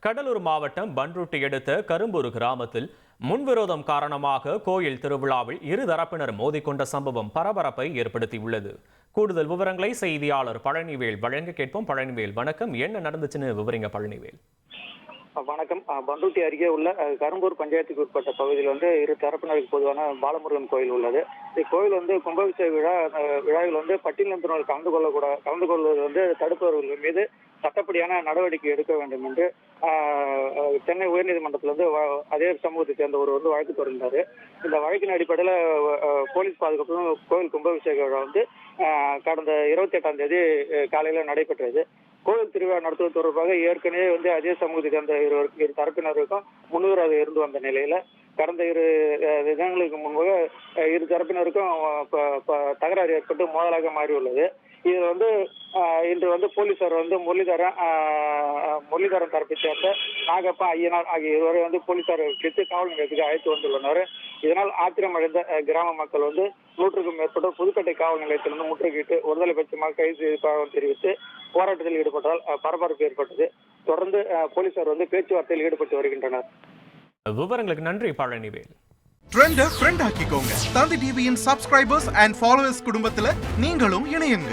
கடலூர் மாவட்டம் பன்ருட்டி அடுத்த கரும்பூர் கிராமத்தில் முன்விரோதம் காரணமாக கோயில் திருவிழாவில் இருதரப்பினர் மோதிக்கொண்ட சம்பவம் பரபரப்பை ஏற்படுத்தியுள்ளது. கூடுதல் விவரங்களை செய்தியாளர் பழனிவேல் வழங்க கேட்போம். பழனிவேல், வணக்கம். என்ன நடந்துச்சுன்னு விவரிங்க பழனிவேல். வணக்கம். பன்ருட்டி அருகே உள்ள கரும்பூர் பஞ்சாயத்துக்கு உட்பட்ட பகுதியில் இரு தரப்பினருக்கு பொதுவான பாலமுருகன் கோயில் உள்ளது. இக்கோயில் கும்பாபிஷேக விழாவில் பட்டியலினத்தினர் கலந்து கொள்வது தடுப்பவர்கள் மீது சட்டப்படியான நடவடிக்கை எடுக்க வேண்டும் என்று சென்னை உயர்நீதிமன்றத்தில் அதே சமூகத்தை சேர்ந்த ஒருவர் வழக்கு தொடர்ந்தார். இந்த வழக்கின் அடிப்படையில் போலீஸ் பாதுகாப்பு கோயில் கும்பாபிஷேக விழா கடந்த 28ஆம் தேதி காலையில் நடைபெற்றது. கோவில் திருவிழா நடத்துவது தொடர்பாக ஏற்கனவே அதே சமூகத்தை சேர்ந்த இரு தரப்பினருக்கும் முன்னுரிமை இருந்து வந்த நிலையில கடந்த 2 தினங்களுக்கு முன்பாக இரு தரப்பினருக்கும் தகராறு ஏற்பட்டு மோதலாக மாறியுள்ளது. இதில் இன்று போலீசார் முரளிதரன் தரப்பை சேர்ந்த நாகப்பா, ஐயனார் ஆகிய இருவரை போலீசார் பிடித்து காவல் நிலையத்துக்கு அழைத்து வந்துள்ளனர். இதனால் ஆத்திரமடைந்த கிராம மக்கள் 100க்கும் மேற்பட்ட புதுக்கோட்டை காவல் நிலையத்திலிருந்து முற்றுகையிட்டு ஒருதலை பட்சமாக கைது செய்வதாக தெரிவித்து போராட்டத்தில் ஈடுபட்டதால் பரபரப்பு ஏற்பட்டது. தொடர்ந்து போலீசார் பேச்சுவார்த்தையில் ஈடுபட்டு வருகின்றனர். விவரங்களுக்கு நன்றி பழனிவேல். ட்ரெண்ட ஃப்ரெண்ட் ஆக்கிக்கோங்க. தந்தி டிவியின் சப்ஸ்கிரைபர்ஸ் அண்ட் ஃபாலோவர்ஸ் குடும்பத்துல நீங்களும் இணையுங்க.